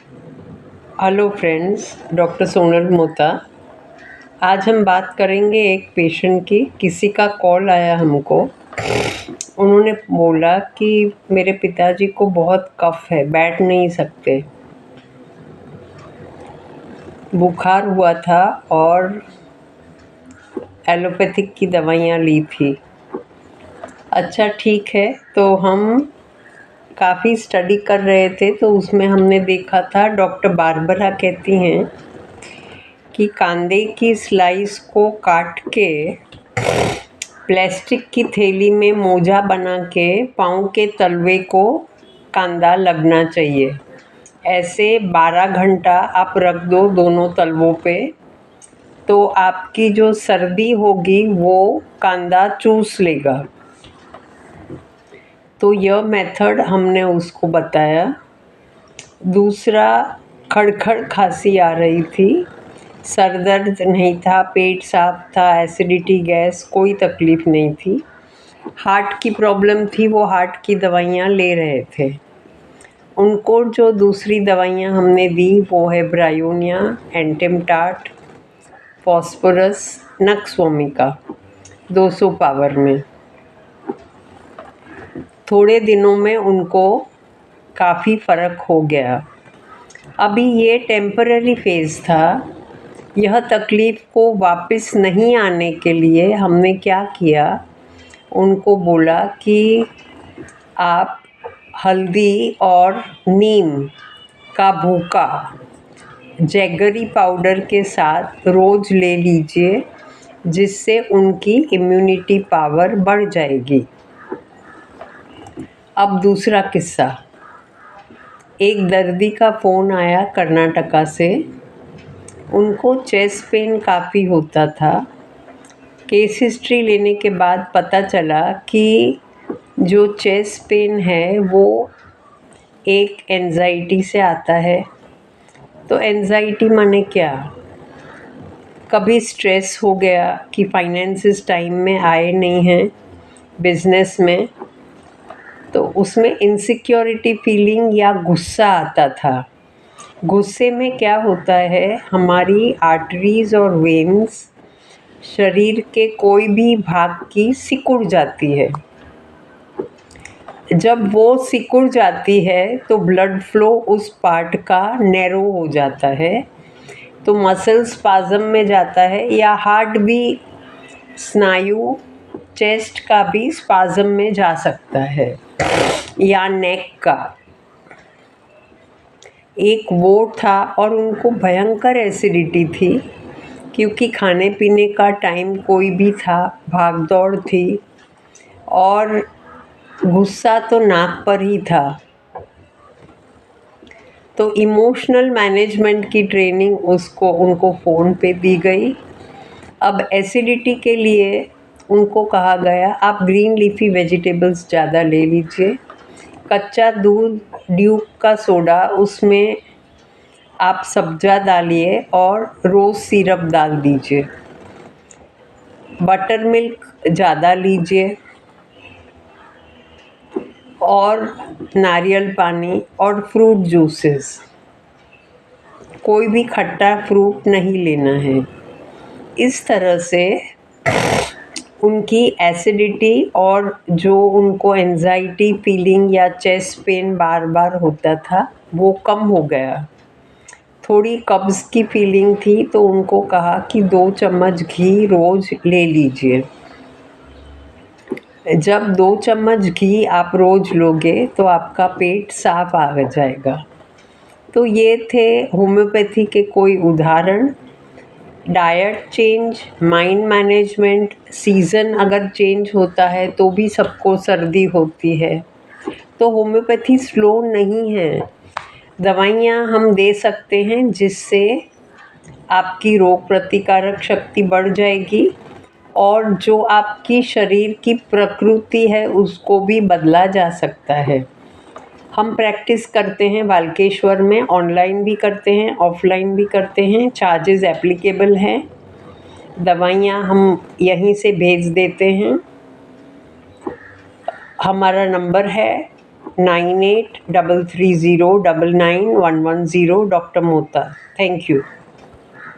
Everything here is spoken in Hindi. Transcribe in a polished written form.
Hello friends, doctor Sonal Mota. आज हम बात करेंगे एक पेशेंट की। किसी का कॉल आया हमको। उन्होंने बोला कि मेरे पिताजी को बहुत कफ है, बैठ नहीं सकते, बुखार हुआ था और एलोपैथिक की दवाइयाँ ली थी। अच्छा ठीक है, तो हम काफ़ी स्टडी कर रहे थे तो उसमें हमने देखा था, डॉक्टर बारबरा कहती हैं कि कांदे की स्लाइस को काट के प्लास्टिक की थैली में मोजा बना के पाँव के तलवे को कांदा लगना चाहिए। ऐसे 12 घंटा आप रख दो दोनों तलवों पे, तो आपकी जो सर्दी होगी वो कांदा चूस लेगा। तो यह मेथड हमने उसको बताया। दूसरा, खड़खड़ खांसी आ रही थी, सर दर्द नहीं था, पेट साफ था, एसिडिटी गैस कोई तकलीफ़ नहीं थी। हार्ट की प्रॉब्लम थी, वो हार्ट की दवाइयाँ ले रहे थे। उनको जो दूसरी दवाइयाँ हमने दी वो है ब्रायोनिया, एंटेमटाट, फॉस्फोरस, नक्सवोमिका 200 पावर में। थोड़े दिनों में उनको काफ़ी फ़र्क हो गया। अभी ये टेम्पररी फेज़ था। यह तकलीफ़ को वापस नहीं आने के लिए हमने क्या किया, उनको बोला कि आप हल्दी और नीम का भूका जैगरी पाउडर के साथ रोज़ ले लीजिए, जिससे उनकी इम्यूनिटी पावर बढ़ जाएगी। अब दूसरा किस्सा। एक दर्दी का फ़ोन आया कर्नाटका से। उनको चेस्ट पेन काफ़ी होता था। केस हिस्ट्री लेने के बाद पता चला कि जो चेस्ट पेन है वो एक एंजाइटी से आता है। तो एंजाइटी माने क्या? कभी स्ट्रेस हो गया कि फाइनेंसेस टाइम में आए नहीं हैं बिजनेस में, तो उसमें इनसिक्योरिटी फीलिंग या गुस्सा आता था। गुस्से में क्या होता है, हमारी आर्टरीज और वेन्स शरीर के कोई भी भाग की सिकुड़ जाती है। जब वो सिकुड़ जाती है तो ब्लड फ्लो उस पार्ट का नैरो हो जाता है, तो मसल स्पाज़म में जाता है, या हार्ट भी, स्नायु चेस्ट का भी स्पाज़म में जा सकता है, या नेक का। एक वो था और उनको भयंकर एसिडिटी थी, क्योंकि खाने पीने का टाइम कोई भी था, भाग दौड़ थी और गुस्सा तो नाक पर ही था। तो इमोशनल मैनेजमेंट की ट्रेनिंग उनको फ़ोन पे दी गई। अब एसिडिटी के लिए उनको कहा गया आप ग्रीन लीफी वेजिटेबल्स ज़्यादा ले लीजिए। कच्चा दूध, ड्यूक का सोडा, उसमें आप सब्जा डालिए और रोज़ सिरप डाल दीजिए। बटर मिल्क ज़्यादा लीजिए और नारियल पानी और फ्रूट जूसेस। कोई भी खट्टा फ्रूट नहीं लेना है। इस तरह से उनकी एसिडिटी और जो उनको एंजाइटी फीलिंग या चेस्ट पेन बार बार होता था वो कम हो गया। थोड़ी कब्ज़ की फीलिंग थी तो उनको कहा कि 2 चम्मच घी रोज़ ले लीजिए। जब 2 चम्मच घी आप रोज़ लोगे तो आपका पेट साफ आ जाएगा। तो ये थे होम्योपैथी के कोई उदाहरण। Diet change, mind management, season अगर चेंज होता है तो भी सबको सर्दी होती है। तो होम्योपैथी स्लो नहीं है। दवाइयाँ हम दे सकते हैं जिससे आपकी रोग प्रतिकारक शक्ति बढ़ जाएगी और जो आपकी शरीर की प्रकृति है उसको भी बदला जा सकता है। हम प्रैक्टिस करते हैं बालकेश्वर में, ऑनलाइन भी करते हैं, ऑफलाइन भी करते हैं, चार्जेस एप्लीकेबल हैं। दवाइयाँ हम यहीं से भेज देते हैं। हमारा नंबर है 9833099110, Dr. Mota. Thank you.